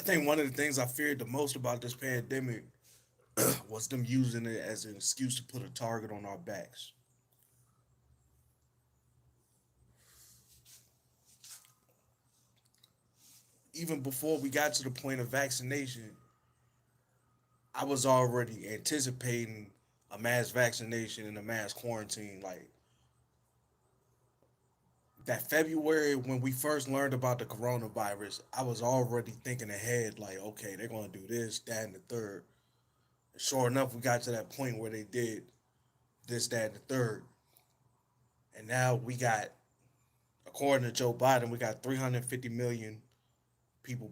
I think one of the things I feared the most about this pandemic was them using it as an excuse to put a target on our backs. Even before we got to the point of vaccination, I was already anticipating a mass vaccination and a mass quarantine. Like that February when we first learned about the coronavirus, I was already thinking ahead, like, okay, they're gonna do this, that, and the third. And sure enough, we got to that point where they did this, that, and the third. And now we got, according to Joe Biden, we got 350 million people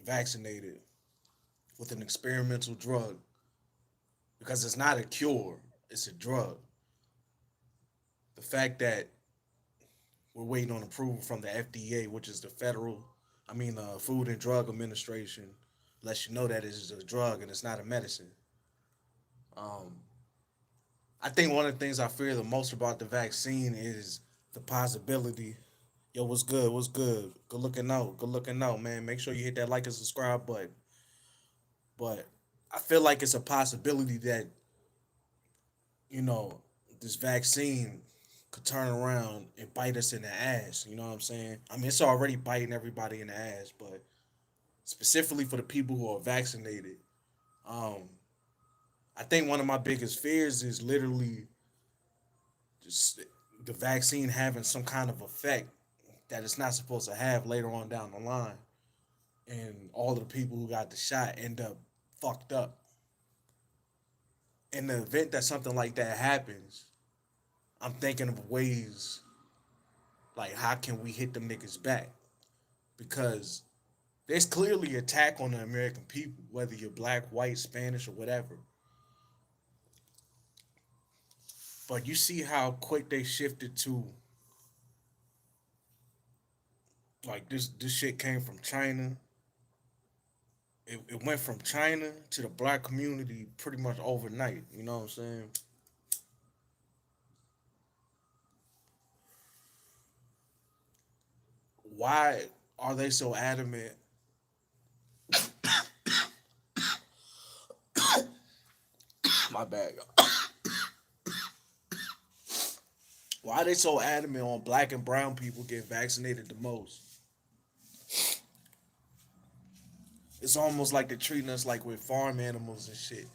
vaccinated with an experimental drug because it's not a cure, it's a drug. The fact that we're waiting on approval from the FDA, which is the Food and Drug Administration, lets you know that it is a drug and it's not a medicine. Um, I think one of the things I fear the most about the vaccine is the possibility. Yo, what's good? What's good? Good looking out. Good looking out, man. Make sure you hit that like and subscribe button. But I feel like it's a possibility that, you know, this vaccine could turn around and bite us in the ass. You know what I'm saying? I mean, it's already biting everybody in the ass, but specifically for the people who are vaccinated, um, I think one of my biggest fears is literally just the vaccine having some kind of effect that it's not supposed to have later on down the line, and all of the people who got the shot end up fucked up. In the event that something like that happens, I'm thinking of ways like how can we hit them niggas back? Because there's clearly attack on the American people, whether you're black, white, Spanish, or whatever. But you see how quick they shifted to like this shit came from China. It went from China to the black community pretty much overnight. You know what I'm saying? Why are they so adamant? My bad. Why are they so adamant on black and brown people getting vaccinated the most? It's almost like they're treating us like we're farm animals and shit.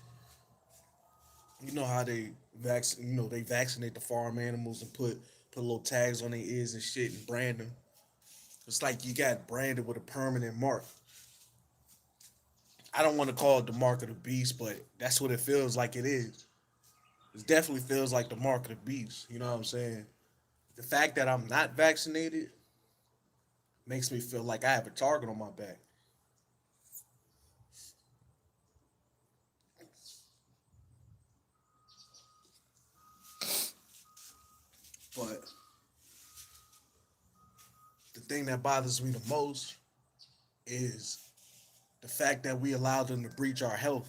You know how they vaccinate the farm animals and put little tags on their ears and shit and brand them. It's like you got branded with a permanent mark. I don't want to call it the mark of the beast, but that's what it feels like it is. It definitely feels like the mark of the beast. You know what I'm saying? The fact that I'm not vaccinated makes me feel like I have a target on my back. But the thing that bothers me the most is the fact that we allowed them to breach our health.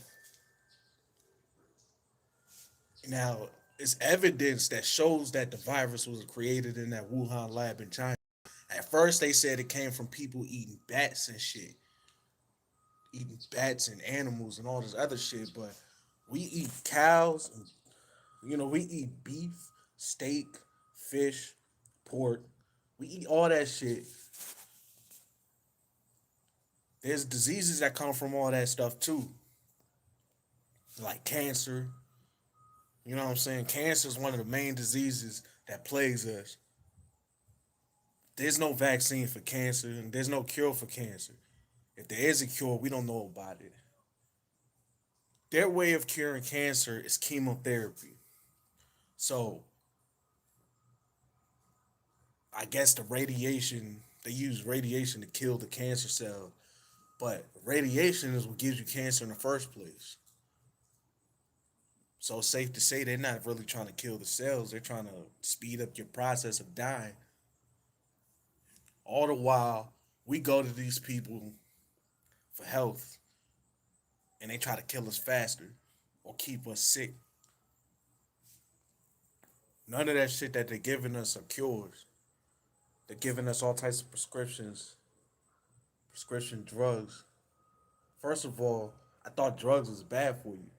Now, it's evidence that shows that the virus was created in that Wuhan lab in China. At first, they said it came from people eating bats and shit, eating bats and animals and all this other shit. But we eat cows, and, we eat beef, steak, fish, pork. We eat all that shit. There's diseases that come from all that stuff too, like cancer. You know what I'm saying? Cancer is one of the main diseases that plagues us. There's no vaccine for cancer and there's no cure for cancer. If there is a cure, we don't know about it. Their way of curing cancer is chemotherapy. So I guess they use radiation to kill the cancer cell, but radiation is what gives you cancer in the first place. So it's safe to say they're not really trying to kill the cells, they're trying to speed up your process of dying. All the while, we go to these people for health and they try to kill us faster or keep us sick. None of that shit that they're giving us are cures. They're giving us all types of prescription drugs. First of all, I thought drugs was bad for you.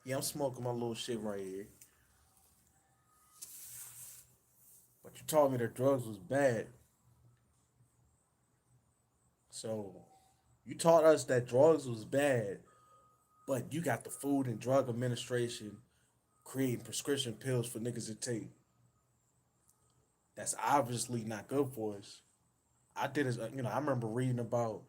Yeah, I'm smoking my little shit right here. But you told me that drugs was bad. So you taught us that drugs was bad, but you got the Food and Drug Administration creating prescription pills for niggas to take. That's obviously not good for us. I did it, you know, I remember reading about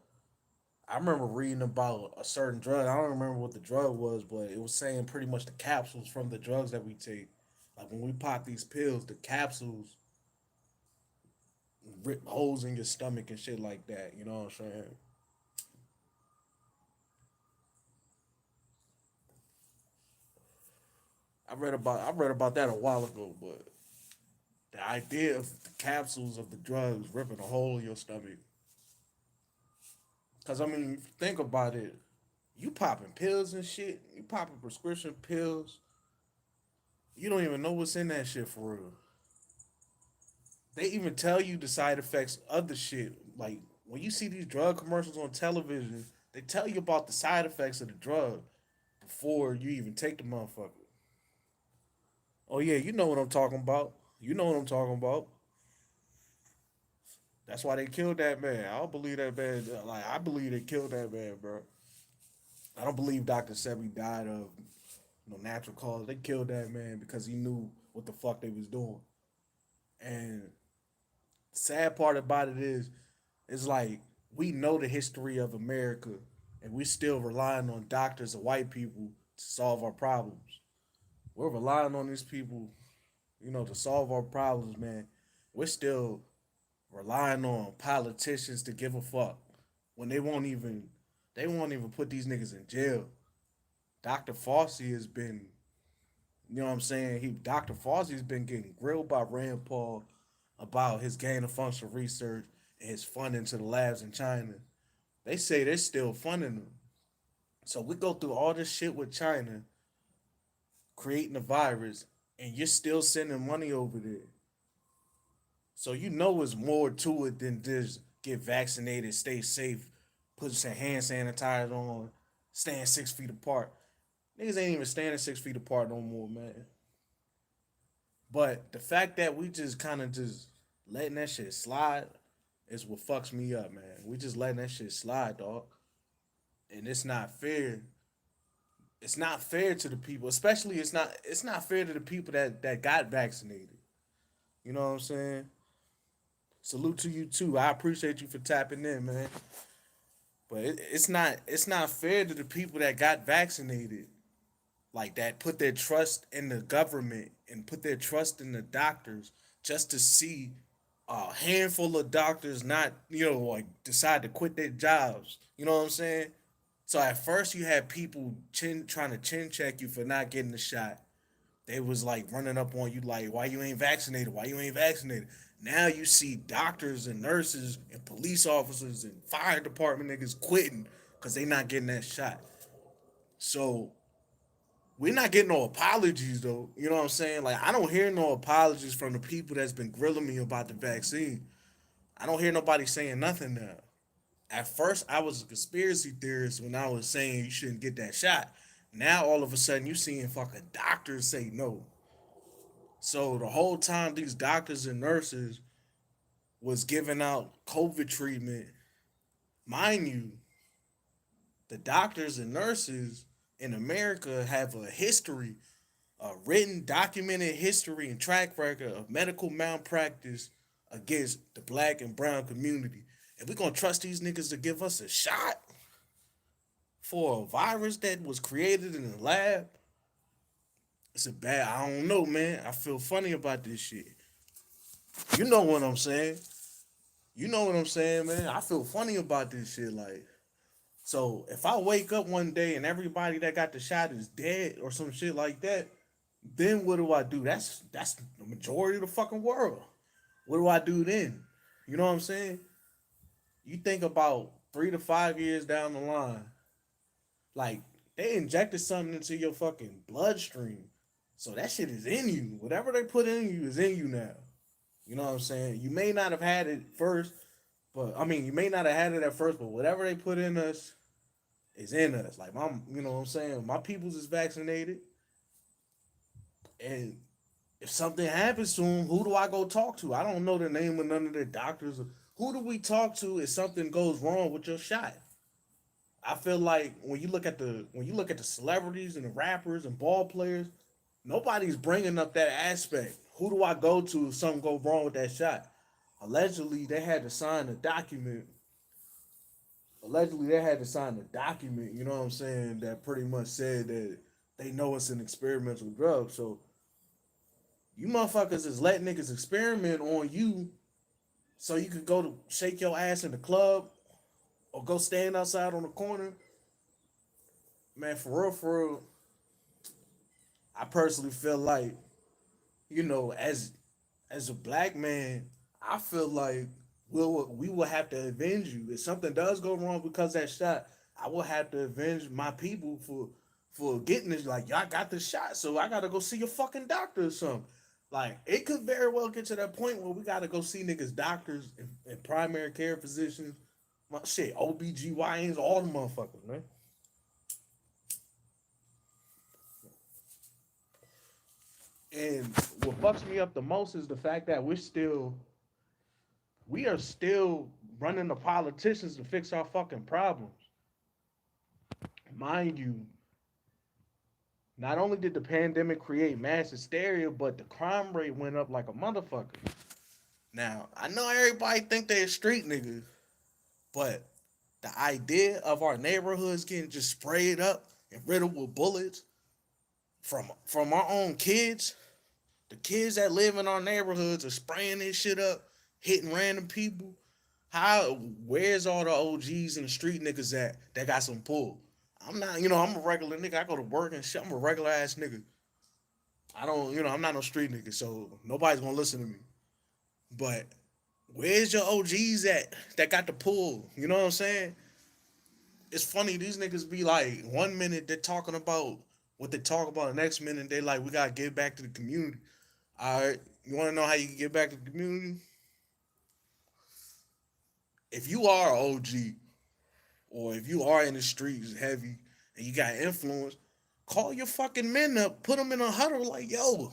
a certain drug. I don't remember what the drug was, but it was saying pretty much the capsules from the drugs that we take. Like when we pop these pills, the capsules rip holes in your stomach and shit like that. You know what I'm saying? I read about that a while ago, but the idea of the capsules of the drugs ripping a hole in your stomach. Cause I mean, if you think about it, you popping pills and shit, you popping prescription pills, you don't even know what's in that shit for real. They even tell you the side effects of the shit. Like when you see these drug commercials on television, they tell you about the side effects of the drug before you even take the motherfucker. Oh yeah, you know what I'm talking about. You know what I'm talking about. That's why they killed that man. I don't believe that man. Like I believe they killed that man, bro. I don't believe Dr. Sebi died of natural cause. They killed that man because he knew what the fuck they was doing. And the sad part about it is, it's like we know the history of America, and we still relying on doctors and white people to solve our problems. We're relying on these people, to solve our problems, man. We're still relying on politicians to give a fuck when they won't even put these niggas in jail. Dr. Fauci has been, you know what I'm saying? Dr. Fauci's been getting grilled by Rand Paul about his gain of function research and his funding to the labs in China. They say they're still funding them. So we go through all this shit with China creating a virus, and you're still sending money over there. So you know it's more to it than just get vaccinated, stay safe, put some hand sanitizer on, stand 6 feet apart. Niggas ain't even standing 6 feet apart no more, man. But the fact that we just kind of just letting that shit slide is what fucks me up, man. We just letting that shit slide, dog. And it's not fair. It's not fair to the people, especially it's not fair to the people that got vaccinated. You know what I'm saying? Salute to you too. I appreciate you for tapping in, man. But it's not fair to the people that got vaccinated, like that put their trust in the government and put their trust in the doctors just to see a handful of doctors not, like decide to quit their jobs. You know what I'm saying? So at first you had people trying to chin check you for not getting the shot. They was like running up on you like, why you ain't vaccinated? Why you ain't vaccinated? Now you see doctors and nurses and police officers and fire department niggas quitting because they not getting that shot. So we're not getting no apologies though. You know what I'm saying? Like I don't hear no apologies from the people that's been grilling me about the vaccine. I don't hear nobody saying nothing now. At first, I was a conspiracy theorist when I was saying you shouldn't get that shot. Now all of a sudden you seeing fucking doctors say no. So the whole time these doctors and nurses was giving out COVID treatment, mind you, the doctors and nurses in America have a history, a written, documented history and track record of medical malpractice against the black and brown community. And we're gonna trust these niggas to give us a shot for a virus that was created in the lab? It's a bad. I don't know, man. I feel funny about this shit. You know what I'm saying? You know what I'm saying, man. I feel funny about this shit. Like, so if I wake up one day and everybody that got the shot is dead or some shit like that, then what do I do? That's the majority of the fucking world. What do I do then? You know what I'm saying? You think about 3 to 5 years down the line, like they injected something into your fucking bloodstream. So that shit is in you. Whatever they put in you is in you now. You know what I'm saying? You may not have had it first, but I mean, you may not have had it at first, but whatever they put in us is in us. Like my, you know what I'm saying? My peoples is vaccinated, and if something happens to them, who do I go talk to? I don't know the name of none of the doctors. Who do we talk to if something goes wrong with your shot? I feel like when you look at the celebrities and the rappers and ball players, nobody's bringing up that aspect. Who do I go to if something go wrong with that shot? Allegedly, they had to sign a document. Allegedly, they had to sign a document. You know what I'm saying? That pretty much said that they know it's an experimental drug. So you motherfuckers is letting niggas experiment on you, so you could go to shake your ass in the club or go stand outside on the corner. Man, for real, I personally feel like, you know, as a black man, I feel like we will have to avenge you. If something does go wrong because of that shot, I will have to avenge my people for getting this. Like, y'all got the shot, so I gotta go see a fucking doctor or something. Like, it could very well get to that point where we gotta go see niggas doctors and primary care physicians, my shit, OBGYNs, all the motherfuckers, man. And what fucks me up the most is the fact that we are still running the politicians to fix our fucking problems. Mind you, not only did the pandemic create mass hysteria, but the crime rate went up like a motherfucker. Now, I know everybody think they're street niggas, but the idea of our neighborhoods getting just sprayed up and riddled with bullets from our own kids, the kids that live in our neighborhoods are spraying this shit up, hitting random people. How where's all the OGs and the street niggas at that got some pull? I'm not, I'm a regular nigga. I go to work and shit. I'm a regular ass nigga. I don't, I'm not no street nigga, so nobody's gonna listen to me. But where's your OGs at that got the pull? You know what I'm saying? It's funny, these niggas be like, 1 minute they're talking about what they talk about, the next minute they like, we gotta get back to the community. All right, you wanna know how you can get back to the community? If you are an OG, or if you are in the streets heavy and you got influence, call your fucking men up, put them in a huddle like, yo,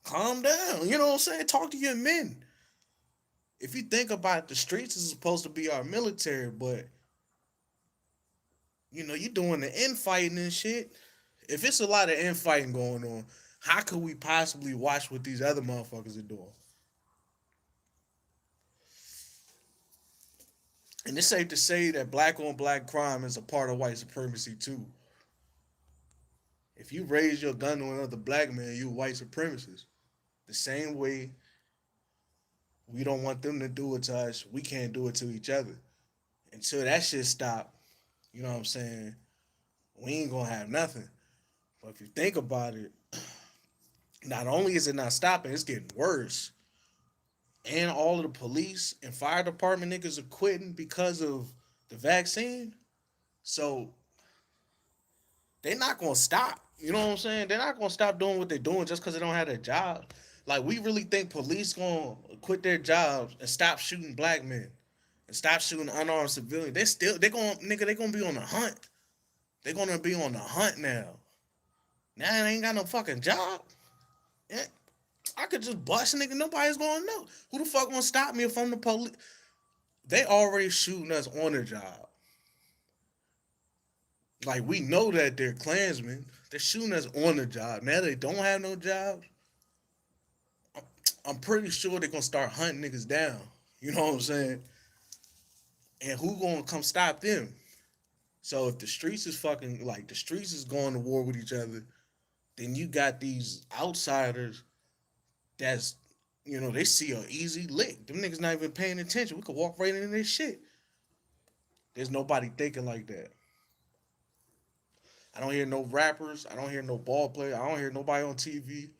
calm down. You know what I'm saying? Talk to your men. If you think about it, the streets is supposed to be our military, but you doing the infighting and shit. If it's a lot of infighting going on, how could we possibly watch what these other motherfuckers are doing? And it's safe to say that black on black crime is a part of white supremacy too. If you raise your gun on another black man, you a white supremacist. The same way we don't want them to do it to us, we can't do it to each other. Until that shit stop, you know what I'm saying? We ain't gonna have nothing. But if you think about it, not only is it not stopping, it's getting worse. And all of the police and fire department niggas are quitting because of the vaccine. So they're not gonna stop. You know what I'm saying? They're not gonna stop doing what they're doing just because they don't have their jobs. Like, we really think police gonna quit their jobs and stop shooting black men and stop shooting unarmed civilians? They gonna be on the hunt. They're gonna be on the hunt now. Now they ain't got no fucking job. Yeah, I could just bust a nigga. Nobody's gonna know. Who the fuck gonna stop me if I'm the police? They already shooting us on the job. Like, we know that they're Klansmen. They're shooting us on the job. Now they don't have no jobs. I'm pretty sure they're gonna start hunting niggas down. You know what I'm saying? And who gonna come stop them? So if the streets is fucking, like, the streets is going to war with each other, then you got these outsiders that's, they see a easy lick. Them niggas not even paying attention. We could walk right into this shit. There's nobody thinking like that. I don't hear no rappers. I don't hear no ball players. I don't hear nobody on TV.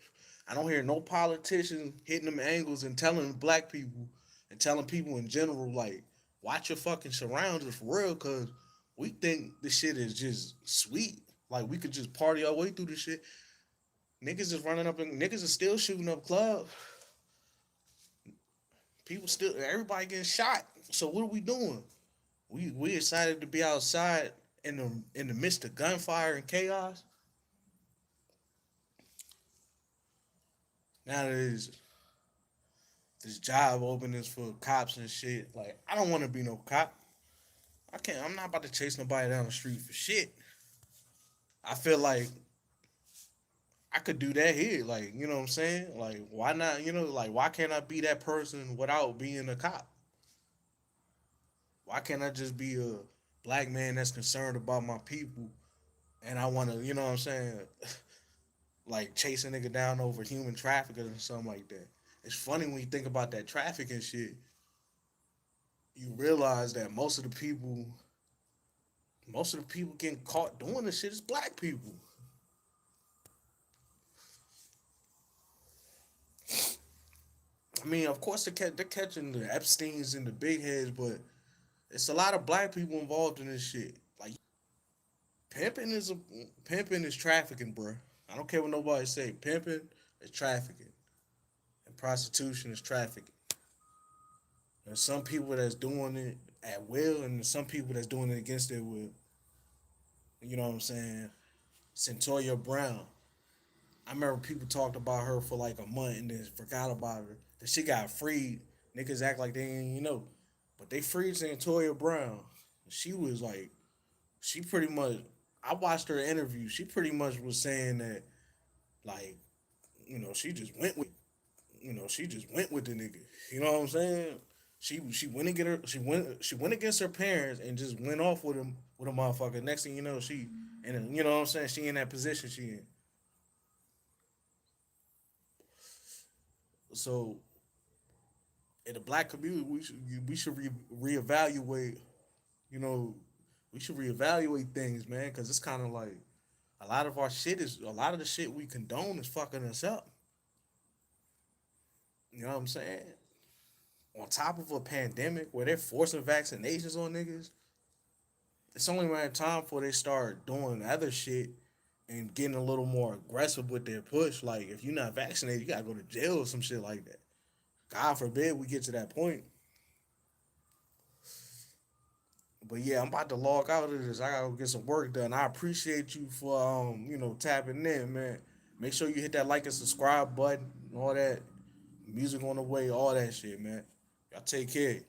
I don't hear no politicians hitting them angles and telling black people and telling people in general, like, watch your fucking surroundings for real, because we think this shit is just sweet. Like, we could just party our way through this shit. Niggas is running up and niggas is still shooting up clubs. People still, everybody getting shot. So what are we doing? We excited to be outside in the midst of gunfire and chaos, now there's this job openings for cops and shit. Like, I don't want to be no cop. I can't. I'm not about to chase nobody down the street for shit. I feel like I could do that here. Like, you know what I'm saying? Like, why not? Like, why can't I be that person without being a cop? Why can't I just be a black man that's concerned about my people and I want to, you know what I'm saying? Like, chase a nigga down over human trafficking or something like that. It's funny when you think about that trafficking shit. You realize that most of the people getting caught doing this shit is black people. I mean, of course they're catching the Epstein's and the big heads, but it's a lot of black people involved in this shit. Like, pimping is a pimping is trafficking, bro. I don't care what nobody say. Pimping is trafficking, and prostitution is trafficking. There's some people that's doing it at will, and there's some people that's doing it against their will. You know what I'm saying? Centoria Brown. I remember people talked about her for like a month and then forgot about her. Then she got freed. Niggas act like they ain't, but they freed Centoria Brown. She was like, she pretty much. I watched her interview. She pretty much was saying that, like, she just went with, she just went with the nigga. You know what I'm saying? She went and get her. She went against her parents and just went off with him with a motherfucker. Next thing you know, and you know what I'm saying. She in that position she in. So in the black community, we should reevaluate. You know, we should reevaluate things, man, because it's kind of like a lot of the shit we condone is fucking us up. You know what I'm saying? On top of a pandemic where they're forcing vaccinations on niggas, it's only a matter of time before they start doing other shit and getting a little more aggressive with their push. Like, if you're not vaccinated, you gotta go to jail or some shit like that. God forbid we get to that point. But yeah, I'm about to log out of this. I gotta go get some work done. I appreciate you for tapping in, man. Make sure you hit that like and subscribe button, all that music on the way, all that shit, man. Y'all take care.